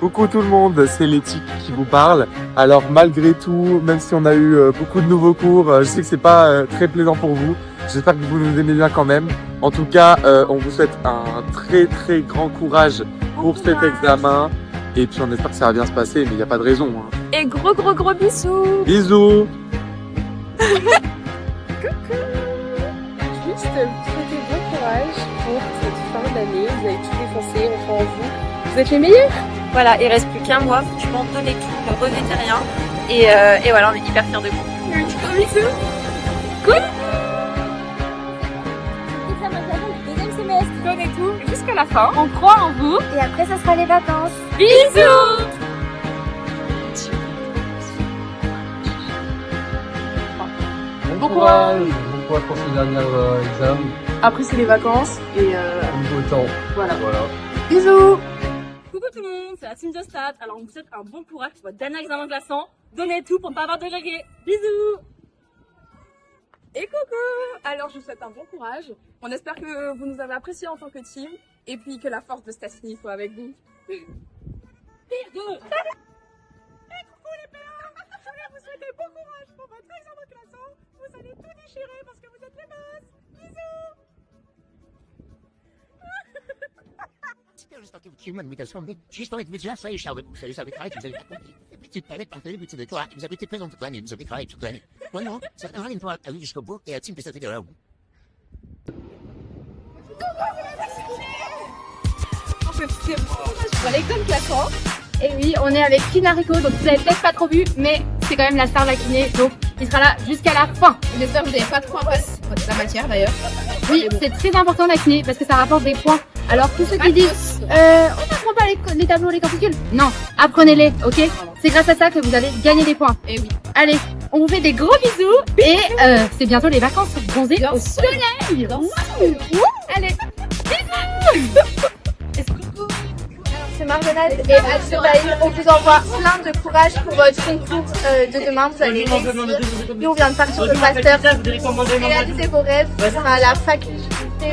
Coucou tout le monde, c'est Letty qui vous parle. Alors malgré tout, même si on a eu beaucoup de nouveaux cours, je sais que c'est pas très plaisant pour vous. J'espère que vous nous aimez bien quand même. En tout cas, on vous souhaite un très grand courage pour cet examen. Et puis on espère que ça va bien se passer, mais il n'y a pas de raison. Hein. Et gros bisous. Bisous. Coucou. Juste souhaiter bon courage pour cette fin d'année. Vous avez tout défoncé, on croit en vous. Vous êtes les meilleurs. Voilà, il reste plus qu'un mois, franchement, donnez tout, ne regrettez rien. Et voilà, on est hyper fiers de vous. Gros bisous. Cool. Deuxième semestre. Donnez tout jusqu'à la fin. On croit en vous. Et après, ça sera les vacances. Bisous. Bon courage pour ce dernier examen. Après, c'est les vacances et Beau temps. voilà. Bisous. Coucou tout le monde, c'est la team de Stat. Alors on vous souhaite un bon courage pour votre dernier examen glaçant. Donnez tout pour ne pas avoir de regrets. Bisous. Et coucou. Alors, je vous souhaite un bon courage. On espère que vous nous avez appréciés en tant que team et puis que la force de Stassini soit avec vous. Coucou les pères, je voulais vous souhaiter bon courage pour votre examen glaçant. Vous allez tout déchirer parce que vous êtes les boss. Bisous. J'espère que vous kiffez mon invitation. Juste avec vous, ça y est, Charlotte, vous savez travailler, vous avez compris. Petite palette pour faire des petits décors. Vous avez été présent toute l'année, vous avez travaillé toute l'année. Voilà, ça sert à rien de pouvoir aller jusqu'au bout et la team peut s'attirer à vous. On peut faire bon courage pour l'examen classant. Et oui, on est avec Kinarico, donc vous avez peut-être pas trop vu, mais c'est quand même la star de la kiné, donc il sera là jusqu'à la fin. J'espère que vous n'avez pas trop impasse la matière d'ailleurs. Oui, c'est très important la kiné parce que ça rapporte des points. Alors tous ceux qui disent on n'apprend pas les tableaux, les corticules, non, apprenez-les, ok? C'est grâce à ça que vous allez gagner des points. Et oui. Allez, on vous fait des gros bisous et c'est bientôt les vacances pour bronzer au soleil. Allez, bisous. C'est Marjolaine et Al-Sebaï. On vous envoie plein de courage pour votre concours de demain. Vous allez réussir. Nous, on vient de partir de master. Réalisez vos rêves. Ce sera la faculté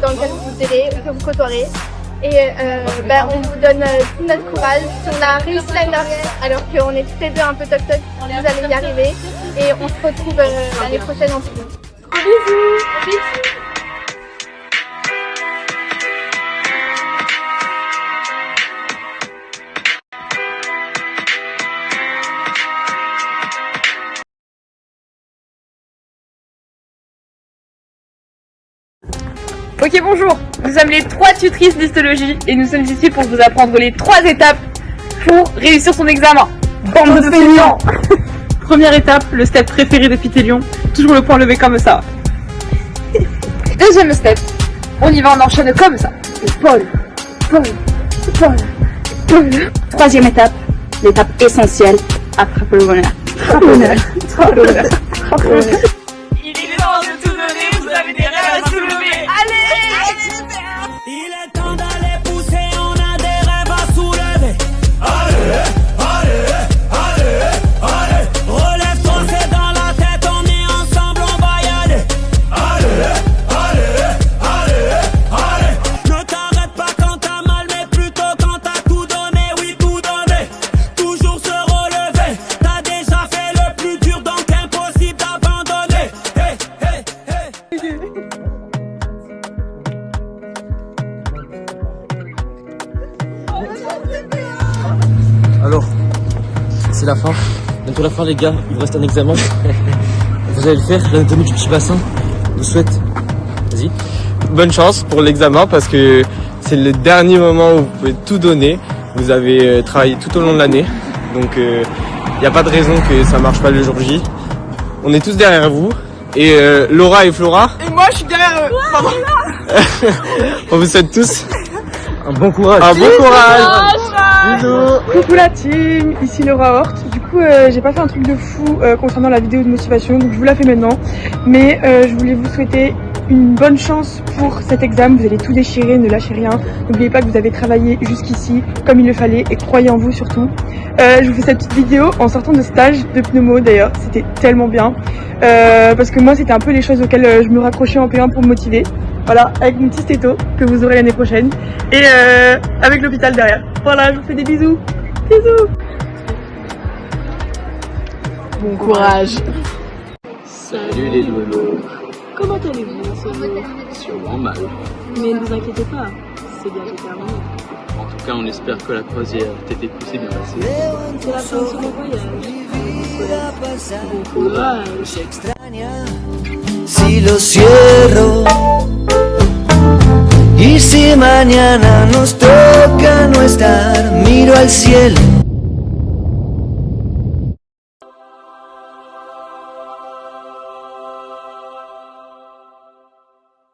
dans laquelle vous irez, que vous côtoierez. Et on vous donne tout notre courage. On a réussi l'année dernière alors qu'on est tous les deux un peu toc-toc. Vous allez y arriver. Et on se retrouve l'année prochaine en tout cas. Bisous. Bisous. Ok, bonjour, nous sommes les 3 tutrices d'histologie et nous sommes ici pour vous apprendre les 3 étapes pour réussir son examen. Bande de feignants. Première étape, le step préféré de Pythélion, toujours le point levé comme ça. Deuxième step, on y va, on enchaîne comme ça. Épaule, épaule, épaule, épaule. Troisième étape, l'étape essentielle, attrape le bonheur. Attrape l'honneur. Attrape l'honneur. Attrape l'honneur. Il est temps de tout donner, vous avez des rêves à soulever. Allez. Il est temps d'aller pousser, on a des rêves à soulever. Allez, allez, allez, allez. Relève-toi, c'est dans la tête, on est ensemble, on va y aller. Allez, allez, allez, allez. Ne t'arrête pas quand t'as mal, mais plutôt quand t'as tout donné, oui tout donné. Toujours se relever, t'as déjà fait le plus dur, donc impossible d'abandonner. Hey, hey, hey. Alors, c'est la fin. Bientôt la fin, les gars. Il vous reste un examen. Vous allez le faire. L'anatomie du petit bassin. Je vous souhaite. Vas-y. Bonne chance pour l'examen parce que c'est le dernier moment où vous pouvez tout donner. Vous avez travaillé tout au long de l'année. Donc il n'y a pas de raison que ça marche pas le jour J. On est tous derrière vous. Et Laura et Flora. Et moi je suis derrière eux. Pardon. On vous souhaite tous Un bon courage. un bon courage. Bisous. Coucou la team, ici Laura Hort. Du coup, j'ai pas fait un truc de fou concernant la vidéo de motivation, donc je vous la fais maintenant. Mais je voulais vous souhaiter une bonne chance pour cet examen. Vous allez tout déchirer, ne lâchez rien. N'oubliez pas que vous avez travaillé jusqu'ici comme il le fallait et croyez en vous surtout. Je vous fais cette petite vidéo en sortant de stage de pneumo d'ailleurs. C'était tellement bien. Parce que moi, c'était un peu les choses auxquelles je me raccrochais en P1 pour me motiver. Voilà, avec mon petit stéto que vous aurez l'année prochaine. Et avec l'hôpital derrière. Voilà, je vous fais des bisous. Bisous. Bon courage. Salut les dodos. Comment allez-vous ce jour? Sûrement mal. Mais ne vous inquiétez pas, c'est bientôt terminé. En tout cas, on espère que la croisière TTQ s'est bien passée. C'est la fin de ce voyage. Bon courage. Si lo cierro y si mañana nos toca no estar, miro al cielo.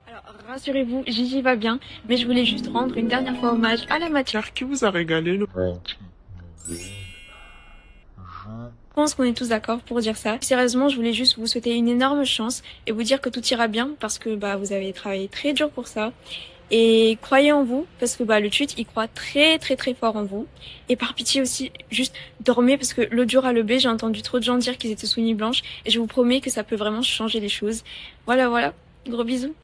Alors, rassurez-vous, Gigi va bien, mais je voulais juste rendre une dernière fois hommage à la matière Qui vous a régalé Je pense qu'on est tous d'accord pour dire ça. Sérieusement, je voulais juste vous souhaiter une énorme chance et vous dire que tout ira bien parce que vous avez travaillé très dur pour ça. Et croyez en vous parce que le chut il croit très fort en vous. Et par pitié aussi, juste dormez parce que l'autre jour à l'EB, j'ai entendu trop de gens dire qu'ils étaient sous nuit blanche et je vous promets que ça peut vraiment changer les choses. Voilà, gros bisous.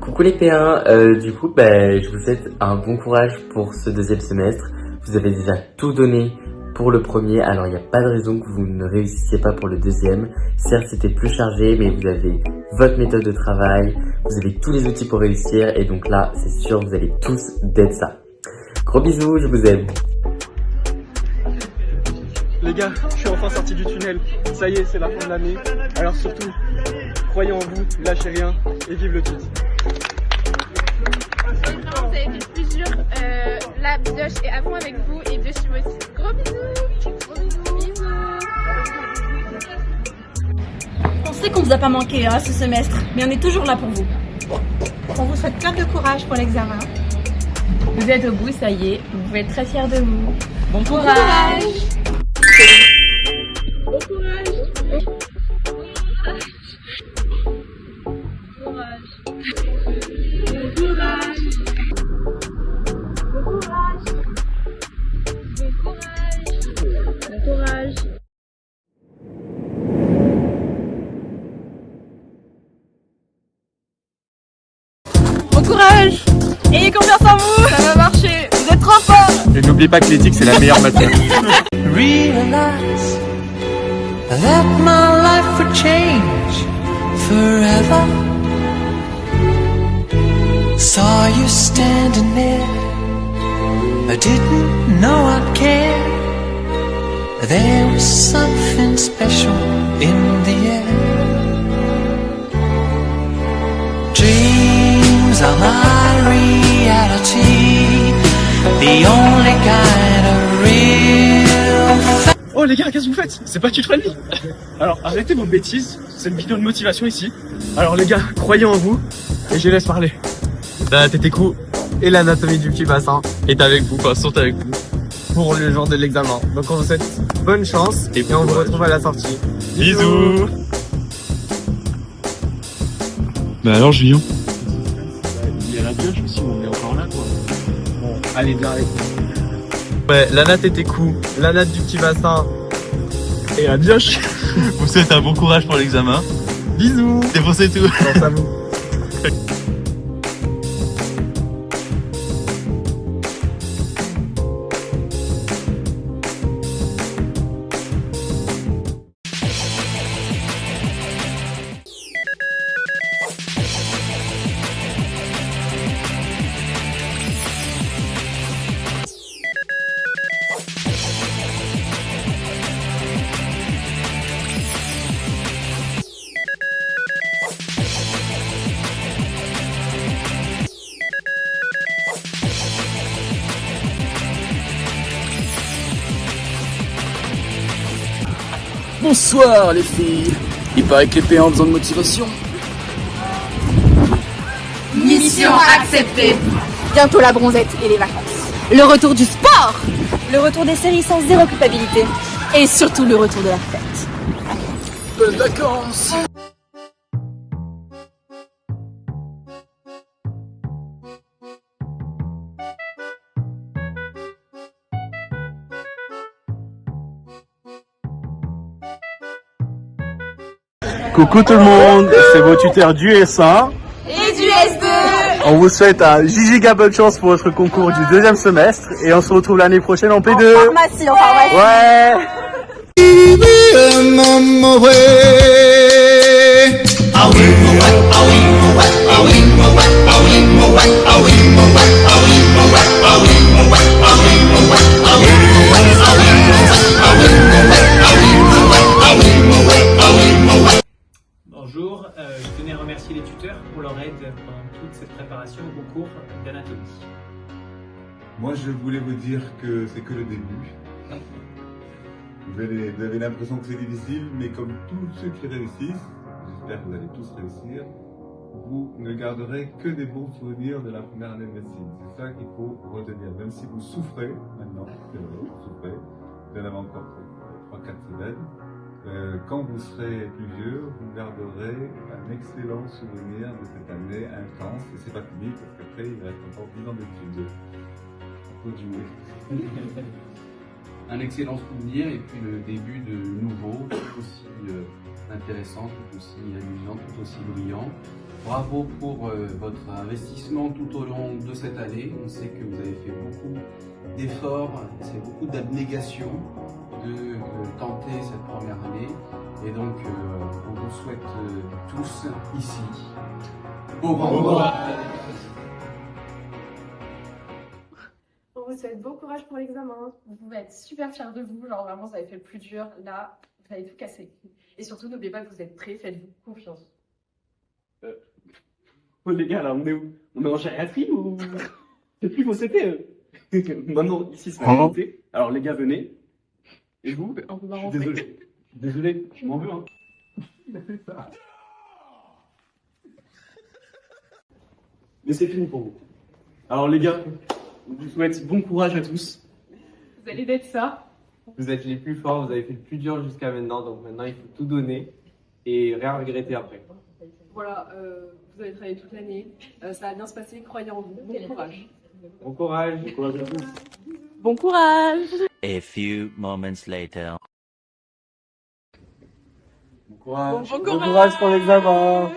Coucou les P1, du coup je vous souhaite un bon courage pour ce deuxième semestre. Vous avez déjà tout donné pour le premier, alors il n'y a pas de raison que vous ne réussissiez pas pour le deuxième. Certes c'était plus chargé, mais vous avez votre méthode de travail, vous avez tous les outils pour réussir et donc là c'est sûr vous allez tous d'être ça. Gros bisous, je vous aime. Les gars, je suis enfin sorti du tunnel. Ça y est, c'est la fin de l'année. Alors surtout, croyez en vous, lâchez rien et vive le chut. Vraiment, vous avez fait le plus dur. La Bidoche est à fond avec vous et Biochim aussi. Gros bisous. Gros bisous. On sait qu'on vous a pas manqué ce semestre, mais on est toujours là pour vous. On vous souhaite plein de courage pour l'examen. Vous êtes au bout, ça y est. Vous pouvez être très fiers de vous. Bon courage. Bon courage. Bon courage. Ayez confiance en vous. Ça va marcher. Vous êtes trop forts. Et n'oubliez pas que l'éthique c'est la meilleure matière. Realize that my life would change forever. Saw you standing there, I didn't know I'd care. There was something special in the air. Dreams are my reality, the only kind of real. Oh les gars, qu'est-ce que vous faites? C'est pas Chut Friendly. Alors arrêtez vos bêtises, c'est une vidéo de motivation ici. Alors les gars, croyez en vous et je les laisse parler. La TTQ et l'anatomie du petit bassin est avec vous, sont avec vous pour le jour de l'examen. Donc on vous souhaite bonne chance et on vous retrouve à la sortie. Bisous. Bah alors Julien? Il y a la pioche aussi, on est encore là quoi. Bon, allez bien avec nous. Ouais, l'ana TTQ, l'ana du petit bassin et la pioche. Vous souhaite un bon courage pour l'examen. Bisous. Défoncez tout. Pense à vous. Bonsoir les filles. Il paraît que les P1 ont besoin de motivation. Mission acceptée. Bientôt la bronzette et les vacances. Le retour du sport. Le retour des séries sans zéro culpabilité. Et surtout le retour de la fête. Bonnes vacances. Coucou tout le monde, c'est vos tuteurs du S1 Et du S2. On vous souhaite un giga bonne chance pour votre concours du deuxième semestre et on se retrouve l'année prochaine en P2. En pharmacie. Ouais. Bonjour, je tenais à remercier les tuteurs pour leur aide pendant toute cette préparation au concours d'anatomie. Moi, je voulais vous dire que c'est que le début. Vous avez l'impression que c'est difficile, mais comme tous ceux qui réussissent, j'espère que vous allez tous réussir, vous ne garderez que des bons souvenirs de la première année de médecine. C'est ça qu'il faut retenir. Même si vous souffrez maintenant, c'est vrai, vous souffrez, vous en avez encore 3-4 semaines, quand vous serez plus vieux, vous garderez un excellent souvenir de cette année intense. Et c'est pas fini, parce qu'après, il reste encore 10 ans d'études. Faut jouer. Un excellent souvenir et puis le début de nouveau, tout aussi intéressant, tout aussi amusant, tout aussi brillant. Bravo pour votre investissement tout au long de cette année. On sait que vous avez fait beaucoup d'efforts, c'est beaucoup d'abnégation de tenter cette première année. Et donc, on vous souhaite tous ici bon courage. On vous souhaite bon courage pour l'examen. Vous pouvez être super fiers de vous. Genre vraiment, vous avez fait le plus dur. Là, vous avez tout cassé. Et surtout, n'oubliez pas que vous êtes prêts. Faites-vous confiance. Oh les gars, là, on est où? On est en gériatrie ou... C'est plus vos CP Maintenant, ici, c'est la vérité. Alors les gars, venez. Et vous? On va Je suis désolé. Désolé, je m'en veux, hein. Il a fait ça. Mais c'est fini pour vous. Alors les gars, je vous souhaite bon courage à tous. Vous allez d'être ça. Vous êtes les plus forts, vous avez fait le plus dur jusqu'à maintenant, donc maintenant il faut tout donner et rien regretter après. Voilà, vous avez travaillé toute l'année. Ça va bien se passer, croyez en vous. Bon courage. Bon courage. Bon courage à tous. Bon courage. A few moments later. Bon courage. Bon Bon courage pour l'examen.